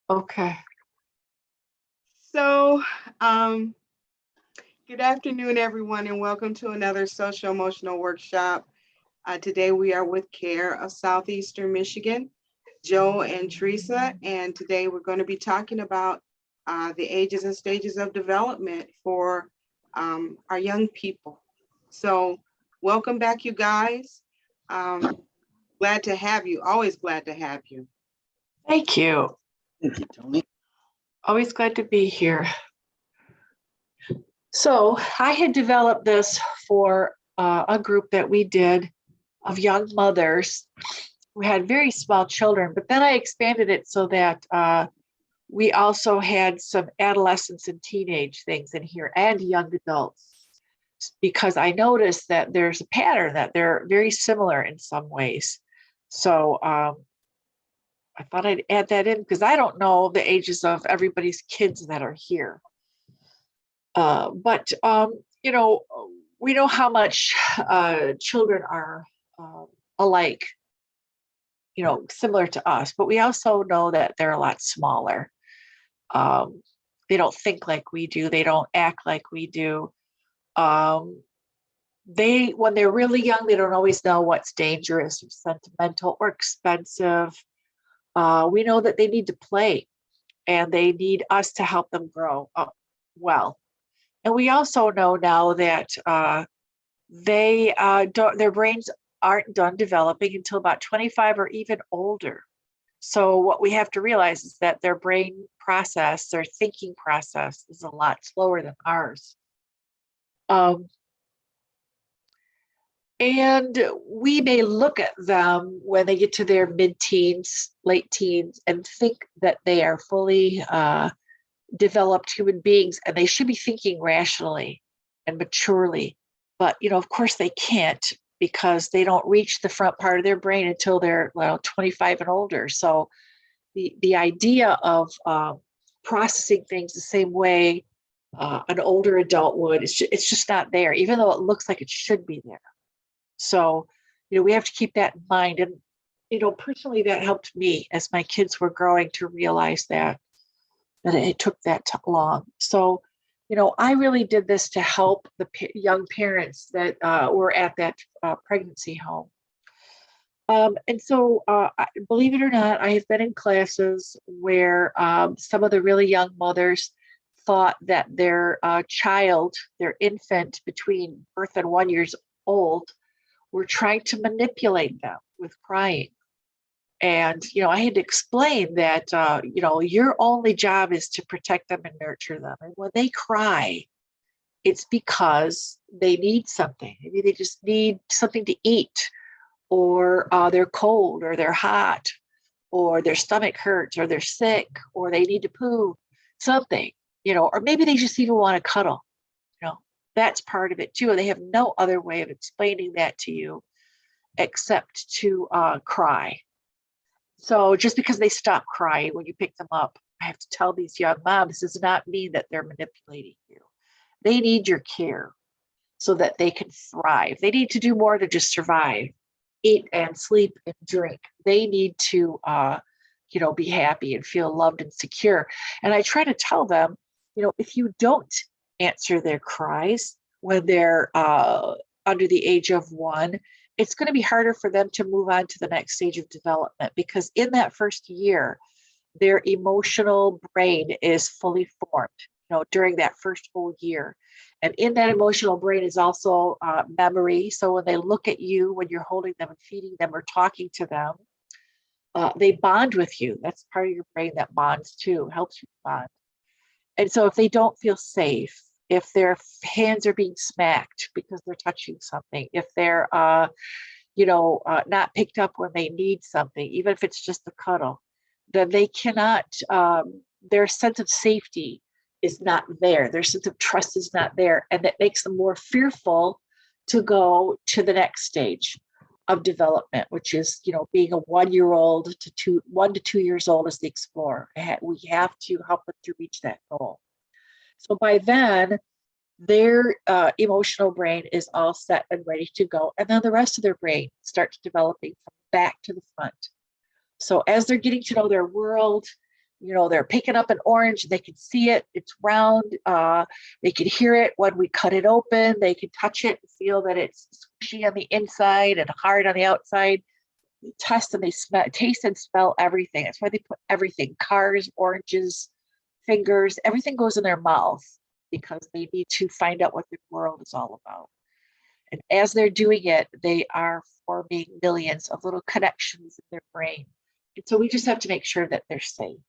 Okay. So, um, good afternoon, everyone, and welcome to another social emotional workshop. Today we are with CARE of Southeastern Michigan, Joe and Theresa, and today we're going to be talking about the ages and stages of development for our young people. So, welcome back, you guys. Glad to have you. Always glad to have you. Thank you. Thank you, Tony. Always glad to be here. So I had developed this for a group that we did of young mothers who had very small children, but then I expanded it so that we also had some adolescents and teenage things in here and young adults, because I noticed that there's a pattern that they're very similar in some ways. So I thought I'd add that in because I don't know the ages of everybody's kids that are here. But we know how much children are alike, similar to us, but we also know that they're a lot smaller. They don't think like we do. They don't act like we do. When they're really young, they don't always know what's dangerous or sentimental or expensive. We know that they need to play and they need us to help them grow up well. And we also know now that their brains aren't done developing until about 25 or even older. So what we have to realize is that their brain process, their thinking process, is a lot slower than ours. And we may look at them when they get to their mid-teens, late teens, and think that they are fully developed human beings and they should be thinking rationally and maturely. But, of course they can't, because they don't reach the front part of their brain until they're 25 and older. So the idea of processing things the same way an older adult would, it's just not there, even though it looks like it should be there. So, we have to keep that in mind. And, personally, that helped me as my kids were growing to realize that it took that long. So, I really did this to help the young parents that were at that pregnancy home. And so, believe it or not, I have been in classes where some of the really young mothers thought that their child, their infant between birth and 1 year old, were trying to manipulate them with crying. And, I had to explain that, your only job is to protect them and nurture them. And when they cry, it's because they need something. Maybe they just need something to eat, or they're cold, or they're hot, or their stomach hurts, or they're sick, or they need to poo, something, or maybe they just even want to cuddle. That's part of it too. They have no other way of explaining that to you except to cry. So just because they stop crying when you pick them up, I have to tell these young moms, this does not mean that they're manipulating you. They need your care so that they can thrive. They need to do more than just survive, eat and sleep and drink. They need to, be happy and feel loved and secure. And I try to tell them, if you don't answer their cries when they're under the age of 1, it's going to be harder for them to move on to the next stage of development, because in that first year, their emotional brain is fully formed, during that first whole year. And in that emotional brain is also memory. So when they look at you, when you're holding them and feeding them or talking to them, they bond with you. That's part of your brain that bonds too, helps you bond. And so if they don't feel safe, if their hands are being smacked because they're touching something, if they're, not picked up when they need something, even if it's just a cuddle, then they cannot, their sense of safety is not there. Their sense of trust is not there. And that makes them more fearful to go to the next stage of development, which is, being a 1 year old to 1 to 2 years old as the explorer. We have to help them to reach that goal. So by then, their emotional brain is all set and ready to go. And then the rest of their brain starts developing from back to the front. So as they're getting to know their world, they're picking up an orange, they can see it, it's round, they can hear it when we cut it open, they can touch it and feel that it's squishy on the inside and hard on the outside. They test and they smell, taste and smell everything. That's why they put everything, cars, oranges, fingers, everything goes in their mouth because they need to find out what the world is all about. And as they're doing it, they are forming millions of little connections in their brain. And so we just have to make sure that they're safe.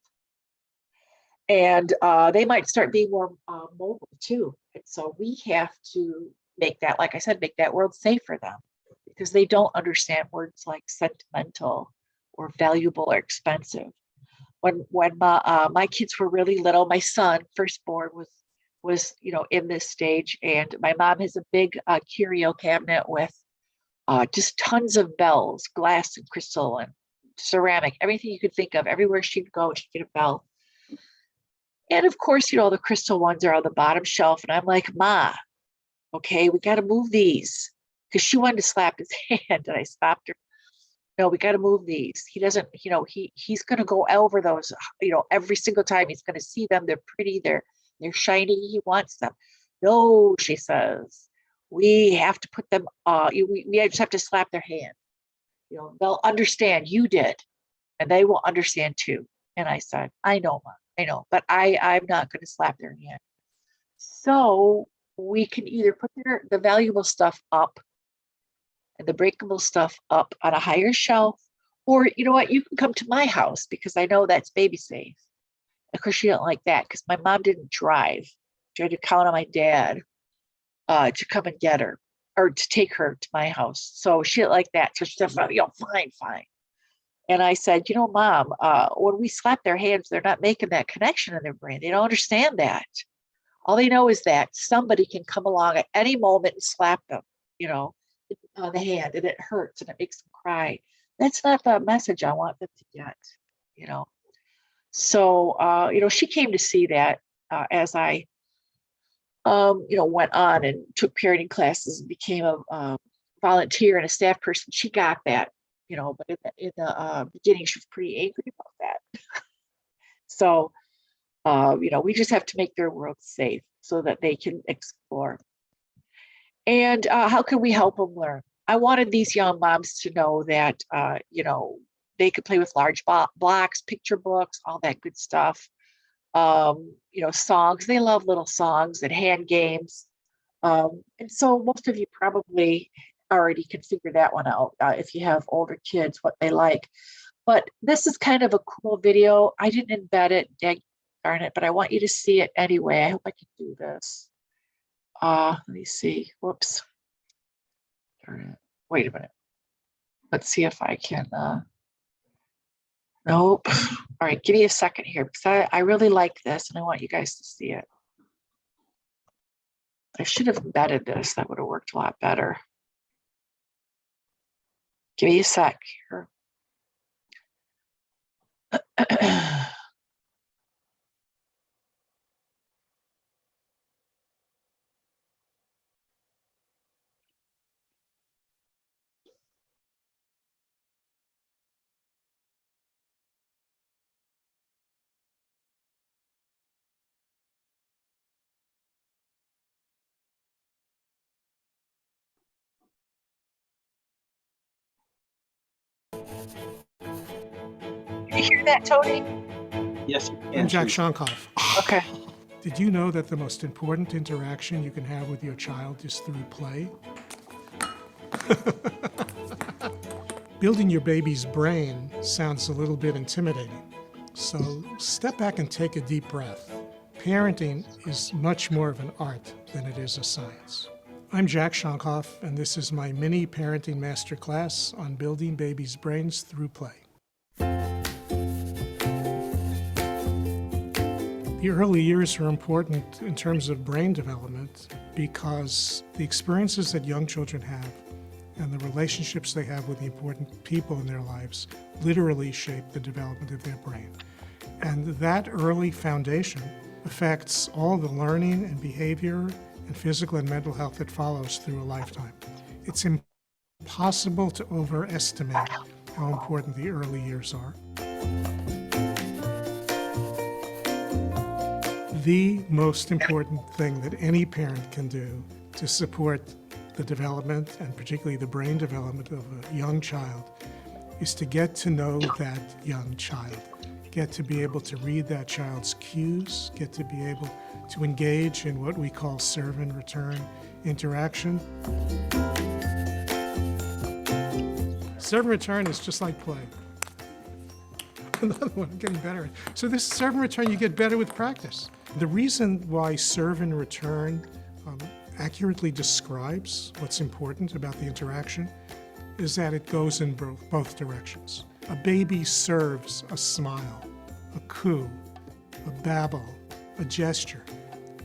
And they might start being more mobile too. And so we have to make that, like I said, make that world safe for them because they don't understand words like sentimental or valuable or expensive. When my kids were really little, my son, firstborn, was in this stage, and my mom has a big curio cabinet with just tons of bells, glass and crystal and ceramic, everything you could think of. Everywhere she'd go, she'd get a bell. And of course, the crystal ones are on the bottom shelf. And I'm like, Ma, okay, we got to move these. Because she wanted to slap his hand. And I stopped her. No, we got to move these. He doesn't, he's going to go over those, every single time. He's going to see them. They're pretty. They're shiny. He wants them. No, she says, we have to put them, we just have to slap their hand. They'll understand you did. And they will understand too. And I said, I know, Mom. I know, but I'm not going to slap their hand. So we can either put the valuable stuff up and the breakable stuff up on a higher shelf, or you know what, you can come to my house because I know that's baby safe. Of course, she didn't like that because my mom didn't drive. She had to count on my dad to come and get her or to take her to my house. So she didn't like that. So she said, fine. And I said, Mom, when we slap their hands, they're not making that connection in their brain. They don't understand that. All they know is that somebody can come along at any moment and slap them, on the hand, and it hurts and it makes them cry. That's not the message I want them to get, So, she came to see that as I, went on and took parenting classes and became a volunteer and a staff person. She got that. But in the beginning, she was pretty angry about that. So, we just have to make their world safe so that they can explore. And how can we help them learn? I wanted these young moms to know that, they could play with large blocks, picture books, all that good stuff. Songs. They love little songs and hand games. And so most of you probably already can figure that one out if you have older kids, what they like. But this is kind of a cool video. I didn't embed it, darn it, but I want you to see it anyway. I hope I can do this. Let me see. Whoops. Darn it. Wait a minute. Let's see if I can. Nope. All right, give me a second here because I really like this and I want you guys to see it. I should have embedded this. That would have worked a lot better. Give me a sec here. You hear that, Tony? Yes, I'm Jack Shonkoff. Okay. Did you know that the most important interaction you can have with your child is through play? Building your baby's brain sounds a little bit intimidating. So step back and take a deep breath. Parenting is much more of an art than it is a science. I'm Jack Shonkoff, and this is my mini parenting masterclass on building babies' brains through play. The early years are important in terms of brain development because the experiences that young children have and the relationships they have with the important people in their lives literally shape the development of their brain. And that early foundation affects all the learning and behavior and physical and mental health that follows through a lifetime. It's impossible to overestimate how important the early years are. The most important thing that any parent can do to support the development, and particularly the brain development of a young child, is to get to know that young child, get to be able to read that child's cues, get to be able to engage in what we call serve and return interaction. Serve and return is just like play. Another one, I'm getting better. So this serve and return, you get better with practice. The reason why serve and return accurately describes what's important about the interaction is that it goes in both directions. A baby serves a smile, a coo, a babble, a gesture,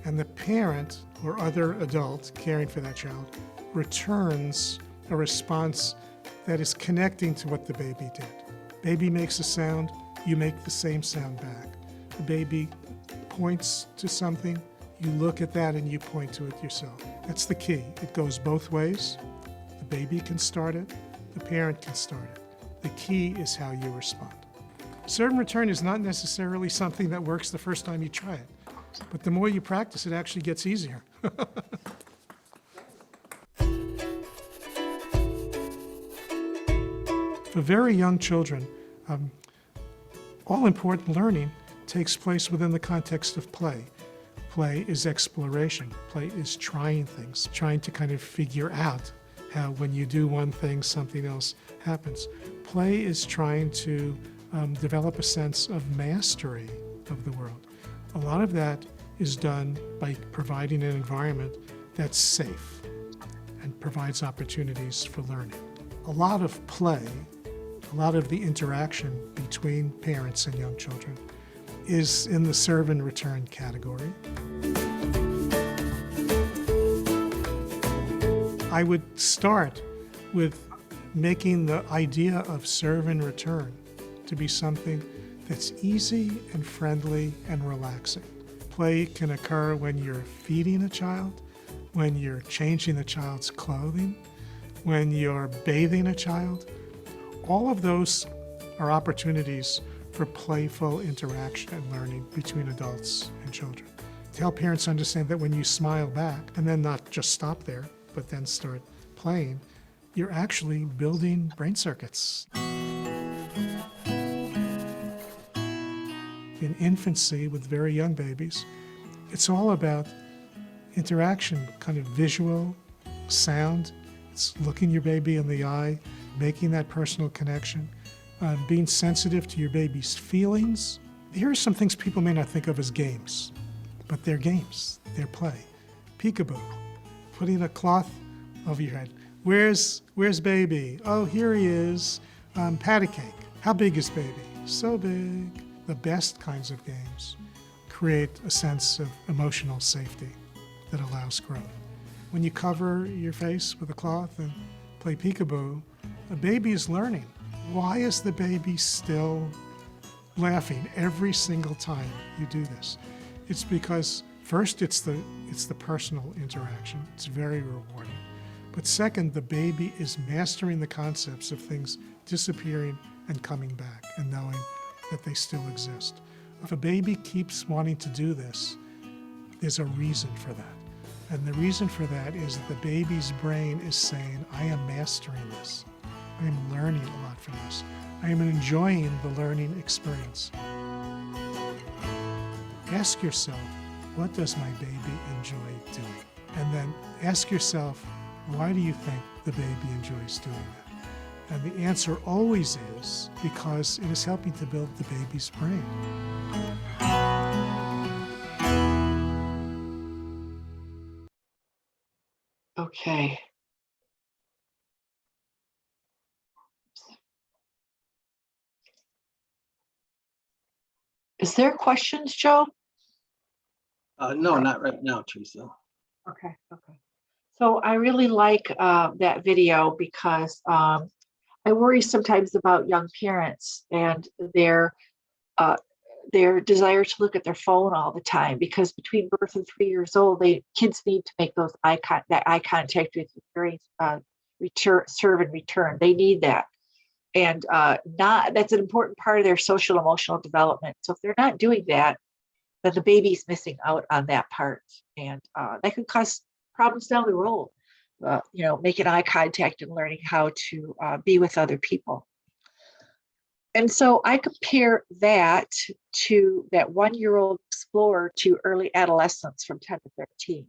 and the parent or other adult caring for that child returns a response that is connecting to what the baby did. Baby makes a sound, you make the same sound back. The baby points to something, you look at that and you point to it yourself. That's the key. It goes both ways. The baby can start it, the parent can start it. The key is how you respond. Serve and return is not necessarily something that works the first time you try it, but the more you practice, it actually gets easier. For very young children, all important learning takes place within the context of play. Play is exploration. Play is trying things, trying to kind of figure out how when you do one thing, something else happens. Play is trying to develop a sense of mastery of the world. A lot of that is done by providing an environment that's safe and provides opportunities for learning. A lot of play, a lot of the interaction between parents and young children is in the serve and return category. I would start with making the idea of serve and return to be something that's easy and friendly and relaxing. Play can occur when you're feeding a child, when you're changing the child's clothing, when you're bathing a child. All of those are opportunities for playful interaction and learning between adults and children. To help parents understand that when you smile back, and then not just stop there, but then start playing, you're actually building brain circuits. In infancy with very young babies, it's all about interaction, kind of visual, sound. It's looking your baby in the eye, making that personal connection, being sensitive to your baby's feelings. Here are some things people may not think of as games, but they're games, they're play. Peekaboo, putting a cloth over your head. Where's baby? Oh, here he is. Patty cake. How big is baby? So big. The best kinds of games create a sense of emotional safety that allows growth. When you cover your face with a cloth and play peekaboo, a baby is learning. Why is the baby still laughing every single time you do this? It's because first, it's the personal interaction. It's very rewarding. But second, the baby is mastering the concepts of things disappearing and coming back and knowing that they still exist. If a baby keeps wanting to do this, there's a reason for that. And the reason for that is that the baby's brain is saying, I am mastering this. I am learning a lot from this. I am enjoying the learning experience. Ask yourself, what does my baby enjoy doing? And then ask yourself, why do you think the baby enjoys doing that? And the answer always is because it is helping to build the baby's brain. Okay. Is there questions, Joe? No, not right now, Theresa. Okay. So I really like that video because I worry sometimes about young parents and their desire to look at their phone all the time, because between birth and 3 years old, kids need to make those eye contact with you during serve and return. They need that. And that's an important part of their social emotional development. So if they're not doing that, then the baby's missing out on that part. And that can cause problems down the road, making eye contact and learning how to be with other people. And so I compare that to that 1-year-old explorer to early adolescence from 10 to 13.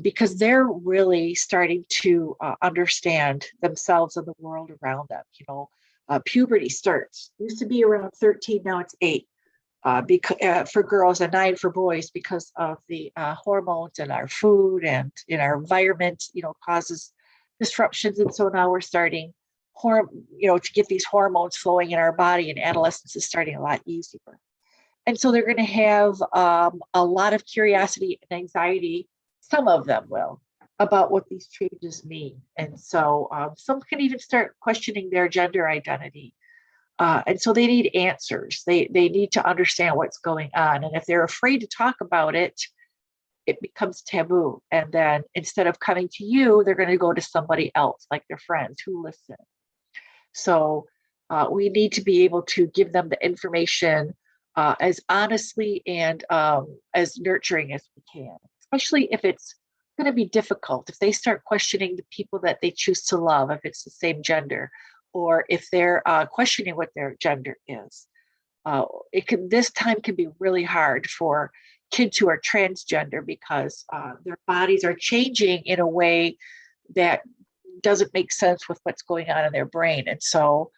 Because they're really starting to understand themselves and the world around them. Puberty starts. Used to be around 13, now it's 8 for girls and 9 for boys because of the hormones in our food and in our environment. Causes disruptions, and so now we're starting, to get these hormones flowing in our body, and adolescence is starting a lot easier. And so they're going to have a lot of curiosity and anxiety. Some of them will, about what these changes mean. And so some can even start questioning their gender identity. And so they need answers. They need to understand what's going on. And if they're afraid to talk about it, it becomes taboo. And then instead of coming to you, they're going to go to somebody else, like their friends who listen. So we need to be able to give them the information as honestly and as nurturing as we can, especially if it's going to be difficult. If they start questioning the people that they choose to love, if it's the same gender, or if they're questioning what their gender is, this time can be really hard for kids who are transgender because their bodies are changing in a way that doesn't make sense with what's going on in their brain. And so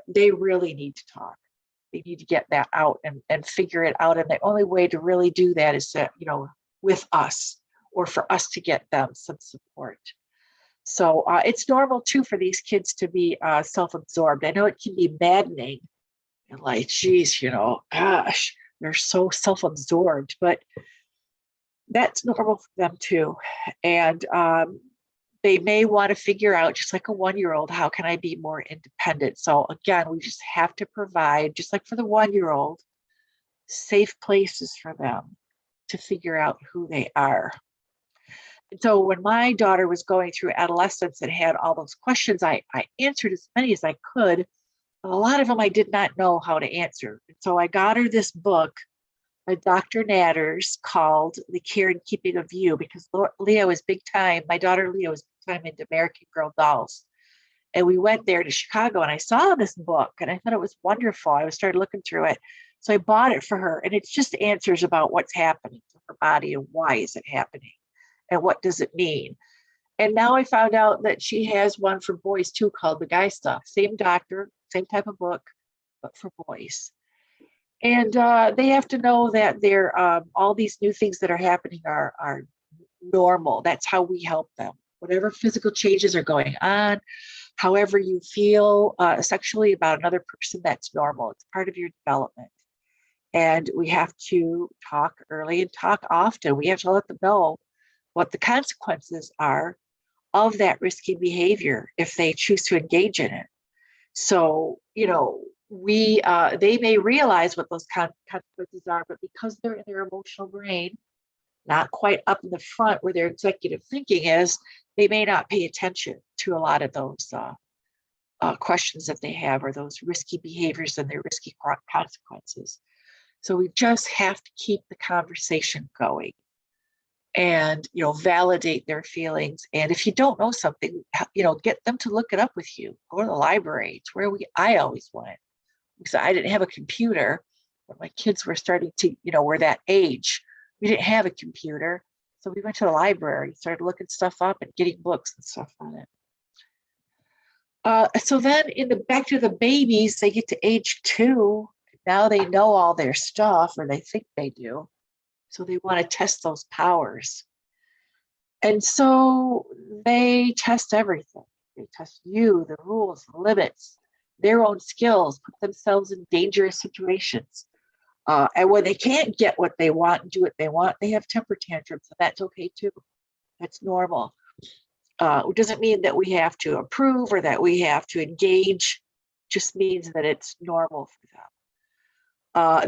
they really need to talk. They need to get that out and figure it out. And the only way to really do that is that, with us, or for us to get them some support. So it's normal too for these kids to be self-absorbed. I know it can be maddening and like, geez, gosh, they're so self-absorbed, but that's normal for them too. And they may want to figure out, just like a 1-year-old, how can I be more independent? So again, we just have to provide, just like for the 1-year-old, safe places for them to figure out who they are. And so when my daughter was going through adolescence and had all those questions, I answered as many as I could. But a lot of them I did not know how to answer. And so I got her this book by Dr. Natters called The Care and Keeping of You, because Leo is big time. My daughter Leo is big time into American Girl dolls. And we went there to Chicago and I saw this book and I thought it was wonderful. I started looking through it. So I bought it for her, and it's just answers about what's happening to her body and why is it happening and what does it mean. And now I found out that she has one for boys too called The Guy Stuff. Same doctor, same type of book, but for boys. And they have to know that they're all these new things that are happening are normal. That's how we help them. Whatever physical changes are going on, however you feel sexually about another person, that's normal. It's part of your development. And we have to talk early and talk often. We have to let them know what the consequences are of that risky behavior if they choose to engage in it. So, they may realize what those consequences are, but because they're in their emotional brain, not quite up in the front where their executive thinking is, they may not pay attention to a lot of those questions that they have, or those risky behaviors and their risky consequences. So we just have to keep the conversation going and, validate their feelings. And if you don't know something, get them to look it up with you. Go to the library. It's where I always went, because I didn't have a computer when my kids were starting to, were that age. We didn't have a computer. So we went to the library, started looking stuff up and getting books and stuff on it. So then back to the babies, they get to age 2. Now they know all their stuff, or they think they do. So they want to test those powers. And so they test everything. They test you, the rules, the limits, their own skills, put themselves in dangerous situations. And when they can't get what they want and do what they want, they have temper tantrums. And that's okay too. That's normal. It doesn't mean that we have to approve or that we have to engage. It just means that it's normal for them.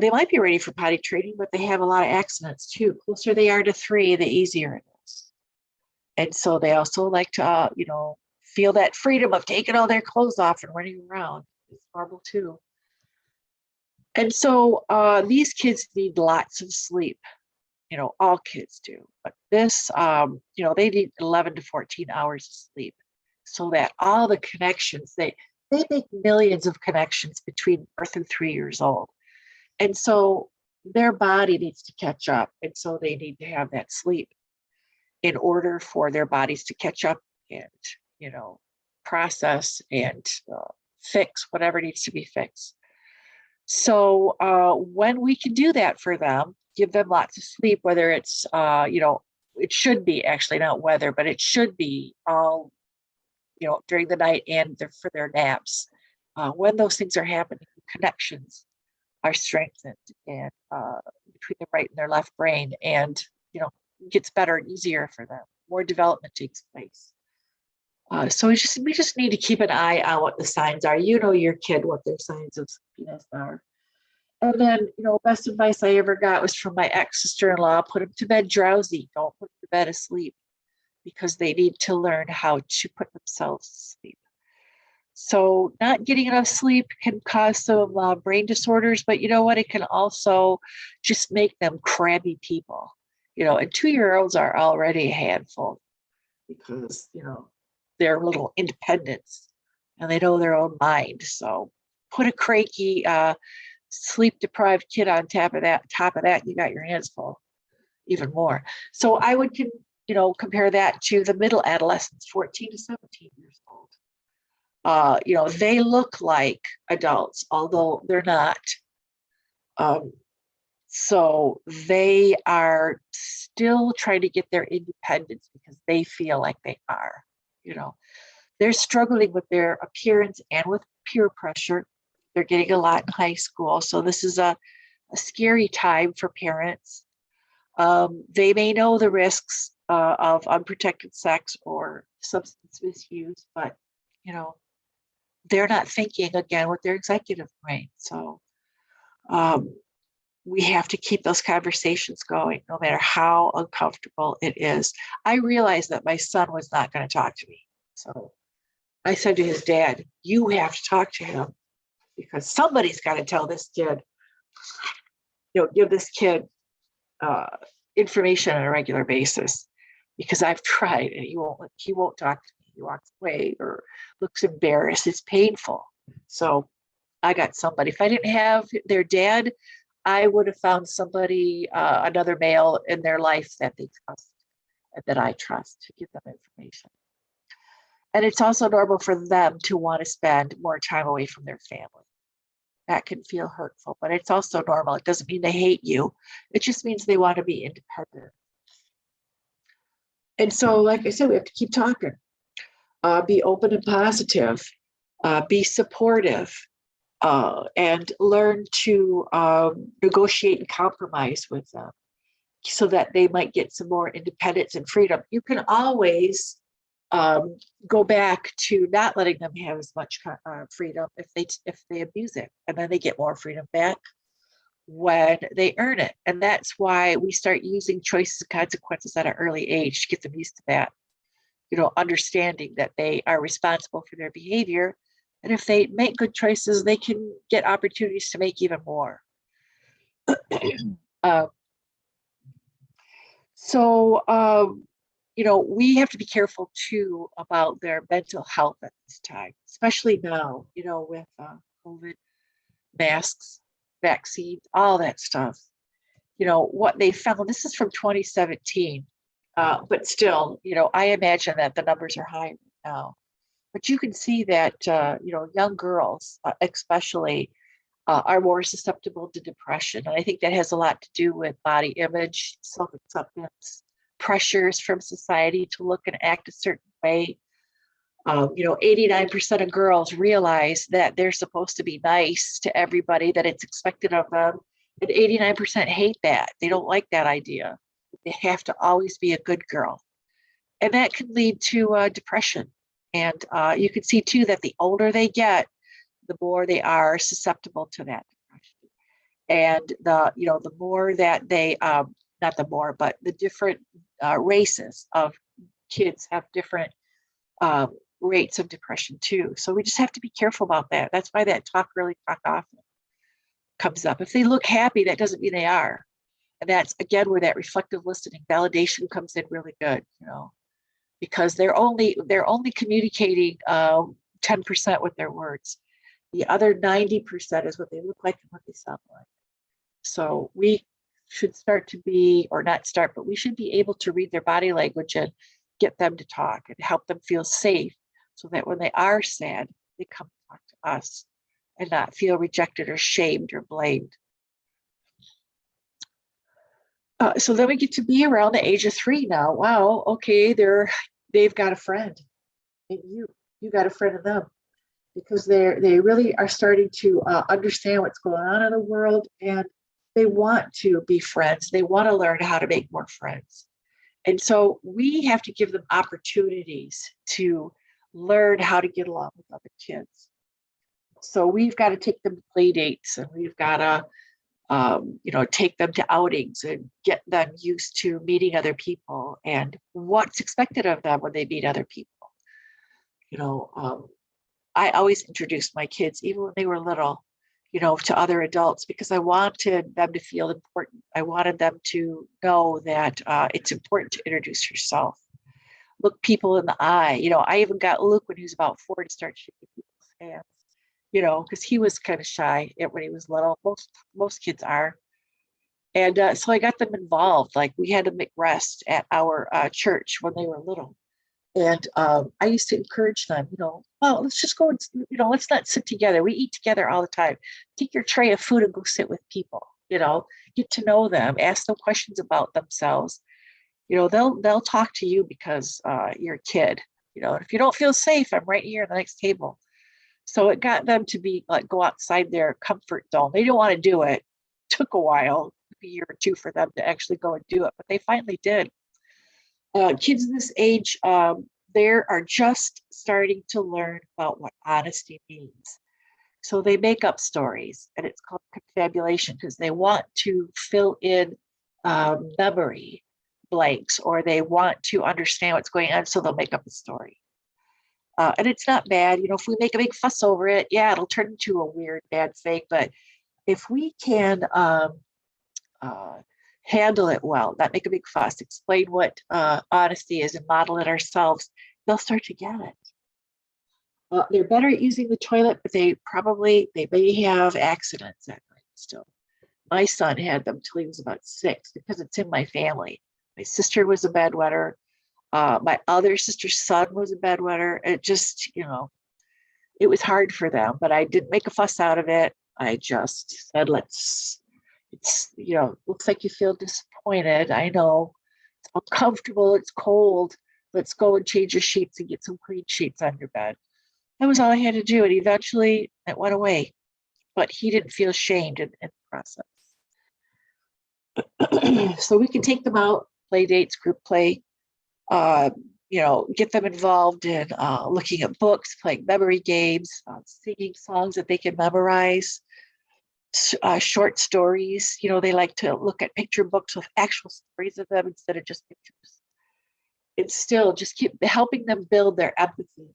They might be ready for potty training, but they have a lot of accidents too. The closer they are to 3, the easier it is. And so they also like to, feel that freedom of taking all their clothes off and running around. It's normal too. And so these kids need lots of sleep. All kids do, but this, they need 11 to 14 hours of sleep so that all the connections, they make millions of connections between birth and 3 years old. And so their body needs to catch up. And so they need to have that sleep in order for their bodies to catch up and, process and fix whatever needs to be fixed. So when we can do that for them, give them lots of sleep, whether it's, it should be actually not whether, but it should be all, during the night and for their naps. When those things are happening, connections are strengthened and between the right and their left brain, and, gets better and easier for them. More development takes place. So we just need to keep an eye on what the signs are. Your kid, what their signs of sleepiness are. And then, best advice I ever got was from my ex-sister-in-law: put them to bed drowsy. Don't put them to bed asleep, because they need to learn how to put themselves to sleep. So not getting enough sleep can cause some brain disorders, but you know what? It can also just make them crabby people. And 2-year-olds are already a handful because, they're little independents and they know their own mind. So put a cranky, sleep-deprived kid on top of that, you got your hands full even more. So I would, compare that to the middle adolescents, 14 to 17 years old. They look like adults, although they're not. So they are still trying to get their independence because they feel like they are. They're struggling with their appearance and with peer pressure. They're getting a lot in high school. So this is a scary time for parents. They may know the risks of unprotected sex or substance misuse, but, they're not thinking again with their executive brain. So we have to keep those conversations going, no matter how uncomfortable it is. I realized that my son was not going to talk to me. So I said to his dad, you have to talk to him, because somebody's got to tell this kid, give this kid information on a regular basis, because I've tried and he won't talk to me. He walks away or looks embarrassed. It's painful. So I got somebody. If I didn't have their dad, I would have found somebody, another male in their life that they trust and that I trust, to give them information. And it's also normal for them to want to spend more time away from their family. That can feel hurtful, but it's also normal. It doesn't mean they hate you. It just means they want to be independent. And so, like I said, we have to keep talking. Be open and positive. Be supportive. And learn to negotiate and compromise with them so that they might get some more independence and freedom. You can always go back to not letting them have as much freedom if they abuse it, and then they get more freedom back when they earn it. And that's why we start using choices and consequences at an early age to get them used to that. Understanding that they are responsible for their behavior. And if they make good choices, they can get opportunities to make even more. We have to be careful too about their mental health at this time, especially now, with COVID, masks, vaccines, all that stuff. What they found, this is from 2017, but still, I imagine that the numbers are high now. But you can see that, young girls, especially, are more susceptible to depression. And I think that has a lot to do with body image, self-acceptance, pressures from society to look and act a certain way. 89% of girls realize that they're supposed to be nice to everybody, that it's expected of them. And 89% hate that. They don't like that idea. They have to always be a good girl. And that can lead to depression. And you can see too that the older they get, the more they are susceptible to that depression. And the more that they, not the more, but the different races of kids have different rates of depression too. So we just have to be careful about that. That's why that talk often. comes up. If they look happy, that doesn't mean they are. And that's again where that reflective listening validation comes in really good, because they're only communicating 10% with their words. The other 90% is what they look like and what they sound like. So we should start to be, or not start, but we should be able to read their body language and get them to talk and help them feel safe so that when they are sad, they come talk to us and not feel rejected or shamed or blamed. So then we get to be around the age of 3 now. Wow, okay, they've got a friend, and you got a friend of them, because they really are starting to understand what's going on in the world, and they want to be friends. They want to learn how to make more friends. And so we have to give them opportunities to learn how to get along with other kids. So we've got to take them to play dates, and we've got to take them to outings and get them used to meeting other people and what's expected of them when they meet other people. I always introduced my kids, even when they were little, to other adults, because I wanted them to feel important. I wanted them to know that it's important to introduce yourself. Look people in the eye. I even got Luke when he was about 4 to start shaking people's hands, because he was kind of shy when he was little. Most kids are. And so I got them involved. Like, we had a McRest at our church when they were little. And I used to encourage them, well, let's just go and, let's not sit together. We eat together all the time. Take your tray of food and go sit with people, get to know them, ask them questions about themselves. They'll talk to you because you're a kid, and if you don't feel safe, I'm right here at the next table. So it got them to be like, go outside their comfort zone. They didn't want to do it. It took a while, a year or two, for them to actually go and do it, but they finally did. Kids this age, they are just starting to learn about what honesty means. So they make up stories, and it's called confabulation, because they want to fill in memory blanks, or they want to understand what's going on, so they'll make up a story. And it's not bad. If we make a big fuss over it, yeah, it'll turn into a weird, bad thing. But if we can handle it well, not make a big fuss, explain what honesty is and model it ourselves, they'll start to get it. They're better at using the toilet, but they may have accidents at night still. My son had them till he was about 6, because it's in my family. My sister was a bedwetter. My other sister's son was a bedwetter. It just, it was hard for them, but I didn't make a fuss out of it. I just said, looks like you feel disappointed. I know it's uncomfortable. It's cold. Let's go and change your sheets and get some clean sheets on your bed. That was all I had to do. And eventually it went away, but he didn't feel shamed in the process. So we can take them out, play dates, group play, get them involved in looking at books, playing memory games, singing songs that they can memorize, short stories. They like to look at picture books with actual stories of them instead of just pictures. And still just keep helping them build their empathy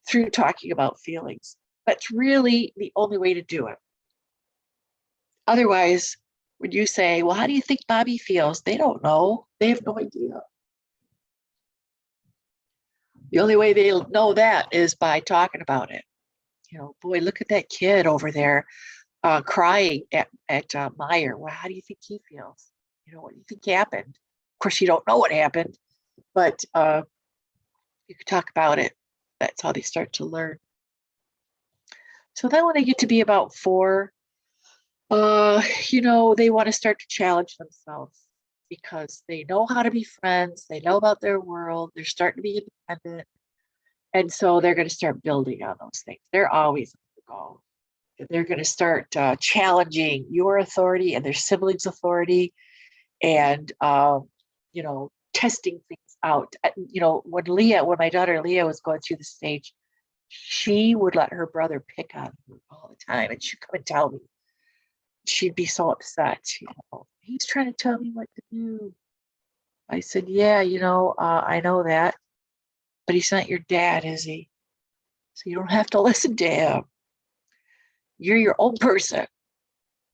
through talking about feelings. That's really the only way to do it. Otherwise, when you say, well, how do you think Bobby feels? They don't know. They have no idea. The only way they'll know that is by talking about it. Boy, look at that kid over there crying at Meyer. Well, how do you think he feels? What do you think happened? Of course, you don't know what happened, but you can talk about it. That's how they start to learn. So then when they get to be about 4, they want to start to challenge themselves, because they know how to be friends. They know about their world. They're starting to be independent. And so they're going to start building on those things. They're always on the go. They're going to start challenging your authority and their siblings' authority, and, testing things out. When my daughter Leah was going through the stage, she would let her brother pick on her all the time, and she'd come and tell me. She'd be so upset. He's trying to tell me what to do. I said, yeah, I know that, but he's not your dad, is he? So you don't have to listen to him. You're your own person.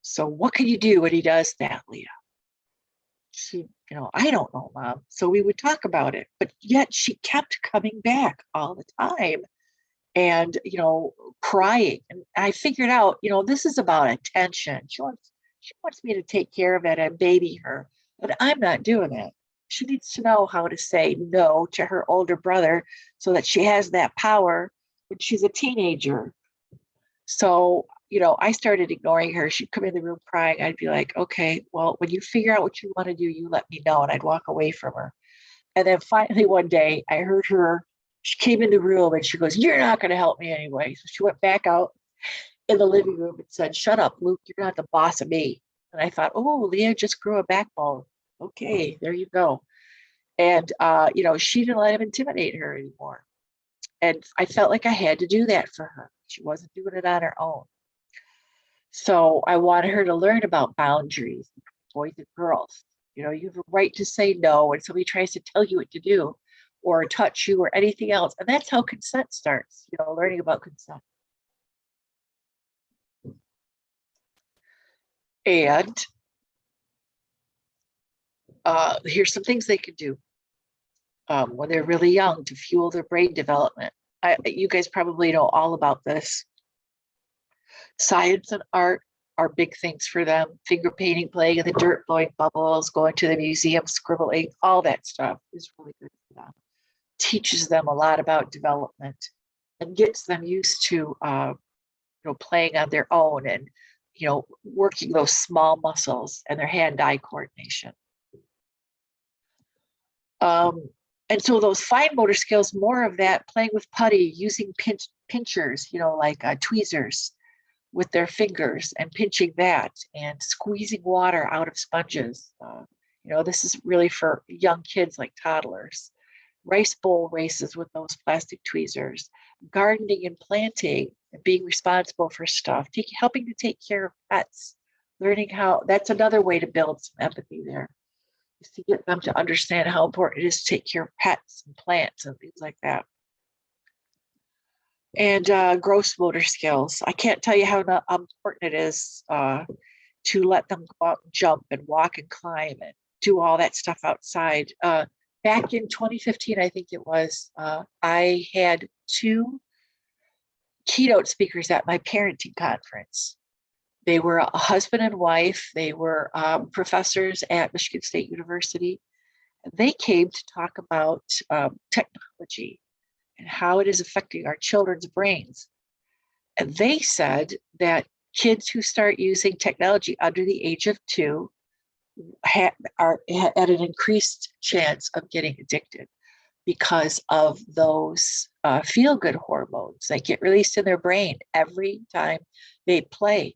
So what can you do when he does that, Leah? She, I don't know, Mom. So we would talk about it, but yet she kept coming back all the time and, crying. And I figured out, this is about attention. She wants me to take care of it and baby her, but I'm not doing it. She needs to know how to say no to her older brother so that she has that power when she's a teenager. So, I started ignoring her. She'd come in the room crying. I'd be like, okay, well, when you figure out what you want to do, you let me know. And I'd walk away from her. And then finally one day I heard her, she came in the room and she goes, you're not going to help me anyway. So she went back out in the living room and said, shut up, Luke, you're not the boss of me. And I thought, oh, Leah just grew a backbone. Okay, there you go. And, she didn't let him intimidate her anymore. And I felt like I had to do that for her. She wasn't doing it on her own. So I wanted her to learn about boundaries, boys and girls. You have a right to say no when somebody tries to tell you what to do or touch you or anything else. And that's how consent starts, learning about consent. And here's some things they could do when they're really young to fuel their brain development. You guys probably know all about this. Science and art are big things for them. Finger painting, playing in the dirt, blowing bubbles, going to the museum, scribbling, all that stuff is really good for them. Teaches them a lot about development and gets them used to playing on their own and working those small muscles and their hand-eye coordination. And so those fine motor skills, more of that, playing with putty, using pinchers, like tweezers with their fingers and pinching that and squeezing water out of sponges. This is really for young kids like toddlers. Rice bowl races with those plastic tweezers, gardening and planting, and being responsible for stuff, helping to take care of pets, learning how, that's another way to build some empathy there, is to get them to understand how important it is to take care of pets and plants and things like that. And gross motor skills. I can't tell you how important it is to let them go out and jump and walk and climb and do all that stuff outside. Back in 2015, I think it was, I had 2 keynote speakers at my parenting conference. They were a husband and wife. They were professors at Michigan State University. They came to talk about technology and how it is affecting our children's brains. And they said that kids who start using technology under the age of 2 are at an increased chance of getting addicted because of those feel-good hormones that get released in their brain every time they play.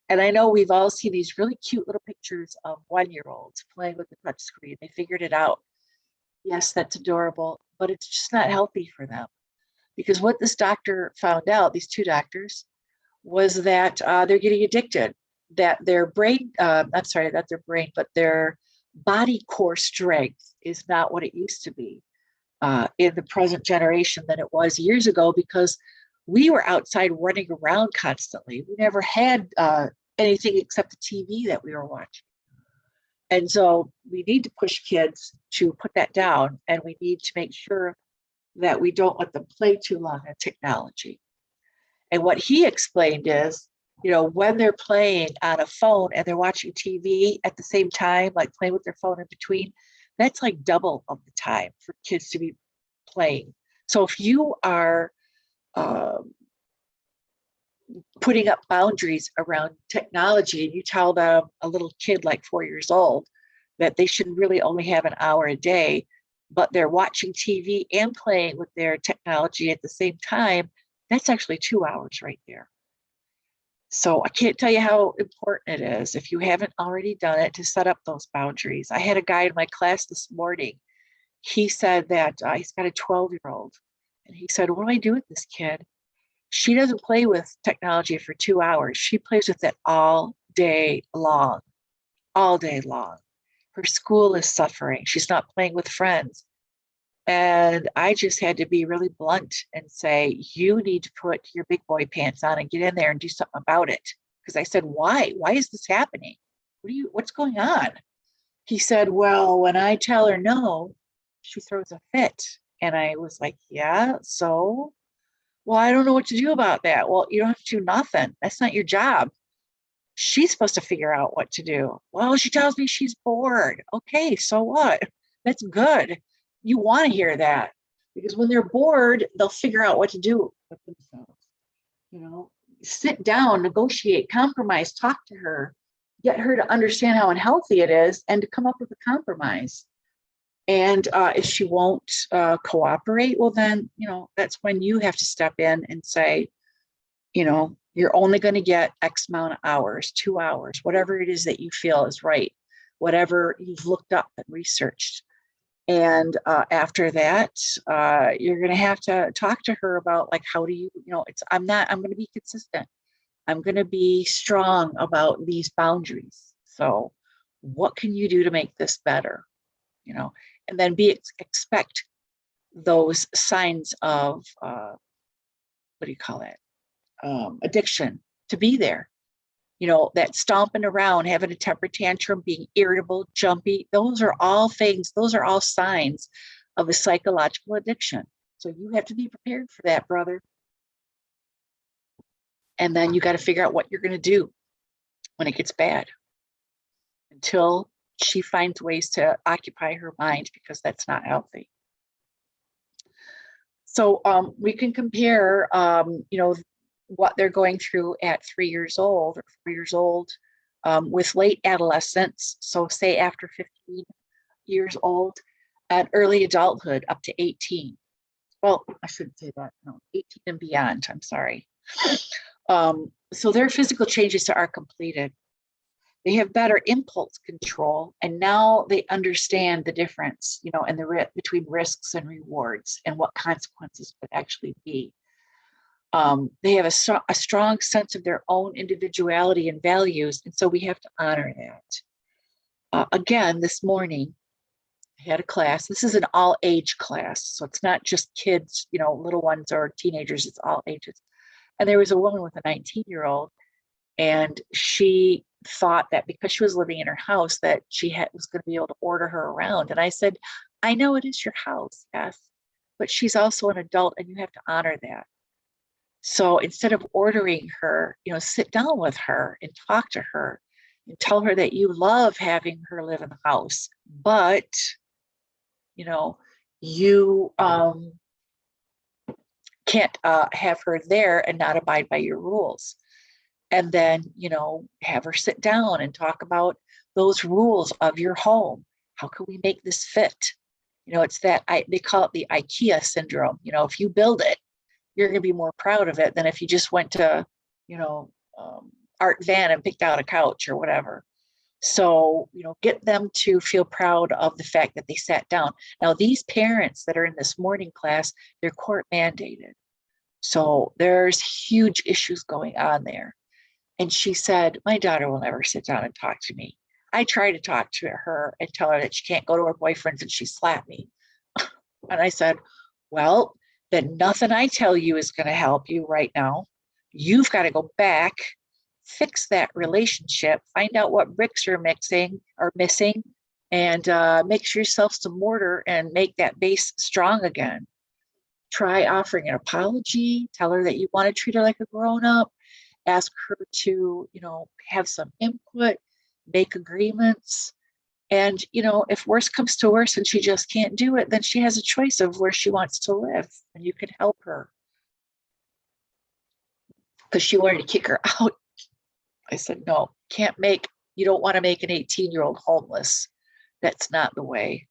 And I know we've all seen these really cute little pictures of 1-year-olds playing with the touch screen. They figured it out. Yes, that's adorable, but it's just not healthy for them. Because what this doctor found out, these 2 doctors, was that they're getting addicted, that their brain, not their brain, but their body core strength is not what it used to be in the present generation than it was years ago, because we were outside running around constantly. We never had anything except the TV that we were watching. And so we need to push kids to put that down, and we need to make sure that we don't let them play too long on technology. And what he explained is, when they're playing on a phone and they're watching TV at the same time, like playing with their phone in between, that's like double of the time for kids to be playing. So if you are putting up boundaries around technology and you tell them, a little kid like 4 years old, that they should really only have an hour a day, but they're watching TV and playing with their technology at the same time, that's actually 2 hours right there. So I can't tell you how important it is, if you haven't already done it, to set up those boundaries. I had a guy in my class this morning. He said that he's got a 12-year-old. And he said, what do I do with this kid? She doesn't play with technology for 2 hours. She plays with it all day long, all day long. Her school is suffering. She's not playing with friends. And I just had to be really blunt and say, you need to put your big boy pants on and get in there and do something about it. Because I said, why? Why is this happening? What's going on? He said, well, when I tell her no, she throws a fit. And I was like, yeah, so? Well, I don't know what to do about that. Well, you don't have to do nothing. That's not your job. She's supposed to figure out what to do. Well, she tells me she's bored. Okay, so what? That's good. You want to hear that, because when they're bored, they'll figure out what to do with themselves. You know, sit down, negotiate, compromise, talk to her, get her to understand how unhealthy it is and to come up with a compromise. And if she won't cooperate, well, then, you know, that's when you have to step in and say, you know, you're only going to get X amount of hours, 2 hours, whatever it is that you feel is right, whatever you've looked up and researched. And after that, you're going to have to talk to her about, like, how do you, you know, I'm going to be consistent. I'm going to be strong about these boundaries. So what can you do to make this better? You know, and then expect those signs of, what do you call it? Addiction to be there. You know, that stomping around, having a temper tantrum, being irritable, jumpy, those are all things, those are all signs of a psychological addiction. So you have to be prepared for that, brother. And then you got to figure out what you're going to do when it gets bad, until she finds ways to occupy her mind, because that's not healthy. So we can compare, you know, what they're going through at 3 years old or 4 years old with late adolescence. So say after 15 years old, and early adulthood up to 18. Well, I shouldn't say that. No, 18 and beyond. I'm sorry. So their physical changes are completed. They have better impulse control, and now they understand the difference, you know, and between risks and rewards and what consequences would actually be. They have a strong sense of their own individuality and values, and so we have to honor that. Again, this morning, I had a class. This is an all-age class, so it's not just kids, you know, little ones or teenagers, it's all ages. And there was a woman with a 19-year-old, and she thought that because she was living in her house that she was going to be able to order her around. And I said, I know it is your house, yes, but she's also an adult and you have to honor that. So instead of ordering her, you know, sit down with her and talk to her and tell her that you love having her live in the house, but, you know, you can't have her there and not abide by your rules. And then, you know, have her sit down and talk about those rules of your home. How can we make this fit? You know, it's that they call it the Ikea Syndrome. You know, if you build it, you're going to be more proud of it than if you just went to, you know, Art Van and picked out a couch or whatever. So, you know, get them to feel proud of the fact that they sat down. Now, these parents that are in this morning class, they're court mandated. So there's huge issues going on there. And she said, my daughter will never sit down and talk to me. I try to talk to her and tell her that she can't go to her boyfriend's and she slapped me. And I said, well, then nothing I tell you is going to help you right now. You've got to go back, fix that relationship, find out what bricks you're missing, and mix yourself some mortar and make that base strong again. Try offering an apology, tell her that you want to treat her like a grown-up, ask her to, you know, have some input, make agreements. And, you know, if worse comes to worse and she just can't do it, then she has a choice of where she wants to live and you can help her. Because she wanted to kick her out. I said, no, you don't want to make an 18-year-old homeless. That's not the way.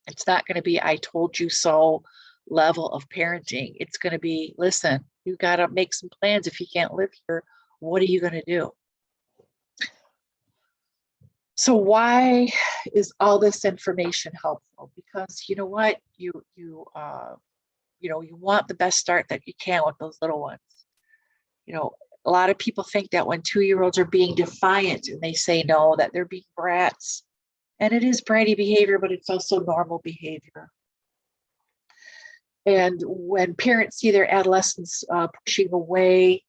It's not going to be, I told you so level of parenting. It's going to be, listen, you got to make some plans. If you can't live here, what are you going to do? So why is all this information helpful? Because you know what, you want the best start that you can with those little ones. You know, a lot of people think that when 2-year-olds are being defiant and they say no, that they're being brats. And it is bratty behavior, but it's also normal behavior. And when parents see their adolescents pushing away,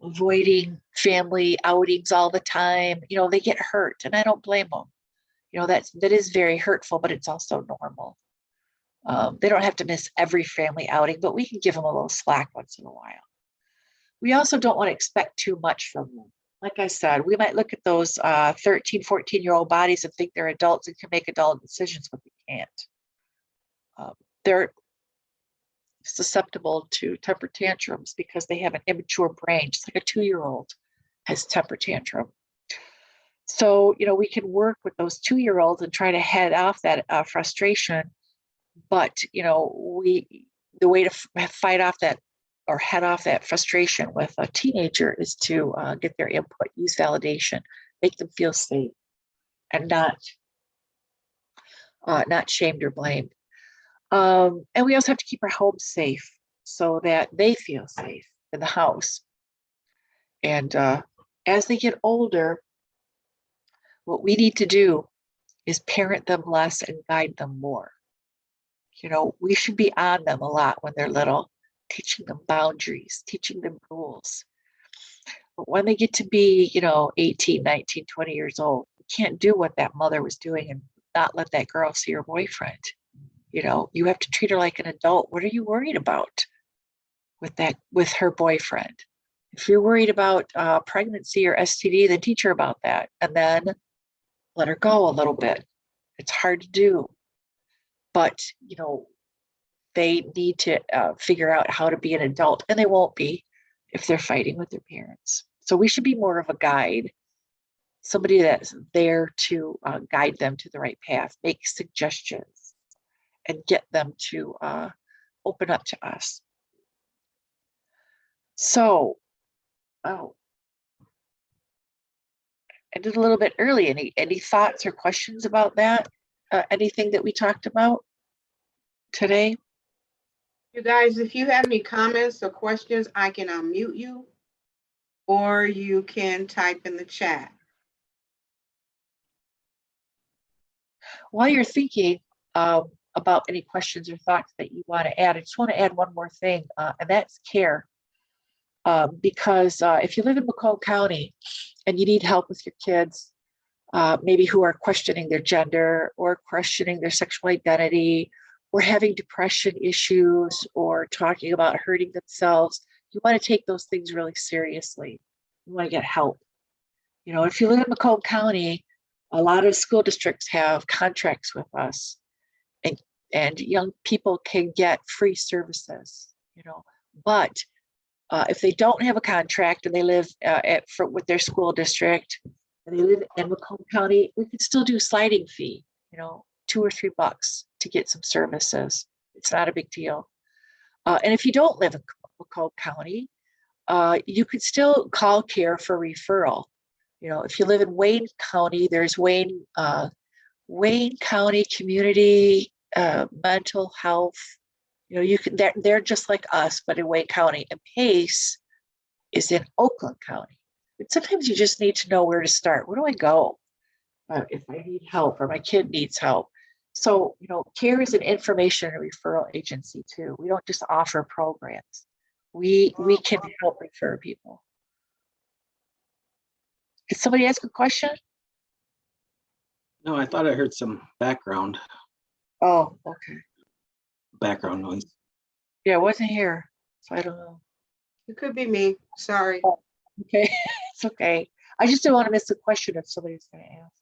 avoiding family outings all the time, they get hurt, and I don't blame them. That is very hurtful, but it's also normal. They don't have to miss every family outing, but we can give them a little slack once in a while. We also don't want to expect too much from them. Like I said, we might look at those 13, 14-year-old bodies and think they're adults and can make adult decisions, but they can't. They're susceptible to temper tantrums because they have an immature brain, just like a 2-year-old has temper tantrum. So, we can work with those 2-year-olds and try to head off that frustration. But, the way to fight off that or head off that frustration with a teenager is to get their input, use validation, make them feel safe, and not shamed or blamed. And we also have to keep our home safe so that they feel safe in the house. And as they get older, what we need to do is parent them less and guide them more. We should be on them a lot when they're little, teaching them boundaries, teaching them rules. But when they get to be, 18, 19, 20 years old, you can't do what that mother was doing and not let that girl see her boyfriend. You have to treat her like an adult. What are you worried about with her boyfriend? If you're worried about pregnancy or STD, then teach her about that and then let her go a little bit. It's hard to do, but they need to figure out how to be an adult, and they won't be if they're fighting with their parents. So we should be more of a guide, somebody that's there to guide them to the right path, make suggestions, and get them to open up to us. So, I did a little bit early. Any thoughts or questions about that? Anything that we talked about today? You guys, if you have any comments or questions, I can unmute you, or you can type in the chat. While you're thinking about any questions or thoughts that you want to add, I just want to add one more thing, and that's CARE. Because if you live in Macomb County and you need help with your kids, maybe who are questioning their gender or questioning their sexual identity, or having depression issues, or talking about hurting themselves, you want to take those things really seriously. You want to get help. If you live in Macomb County, a lot of school districts have contracts with us, and young people can get free services, but if they don't have a contract and they live with their school district and they live in Macomb County, we can still do sliding fee, $2 or $3 to get some services. It's not a big deal. And if you don't live in Macomb County, you could still call CARE for referral. If you live in Wayne County, there's Wayne County Community Mental Health. They're just like us, but in Wayne County. And PACE is in Oakland County. But sometimes you just need to know where to start. Where do I go if I need help or my kid needs help? So, CARE is an information and referral agency too. We don't just offer programs. We can help refer people. Did somebody ask a question? No, I thought I heard some background Okay. noise. Yeah, it wasn't here, so I don't know. It could be me. Sorry. Okay, it's okay. I just didn't want to miss a question if somebody's going to ask.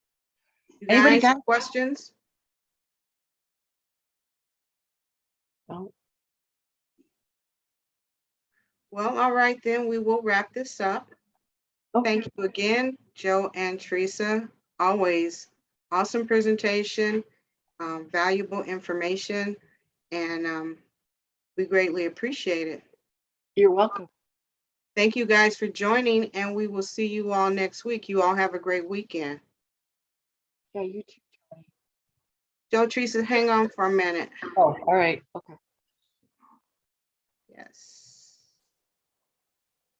You Anybody guys, got questions? No? Well, all right, then we will wrap this up. Okay. Thank you again, Joe and Theresa. Always awesome presentation, valuable information, and we greatly appreciate it. You're welcome. Thank you guys for joining, and we will see you all next week. You all have a great weekend. Yeah, you too, Johnny. Joe, Theresa, hang on for a minute. Oh, all right. Okay. Yes.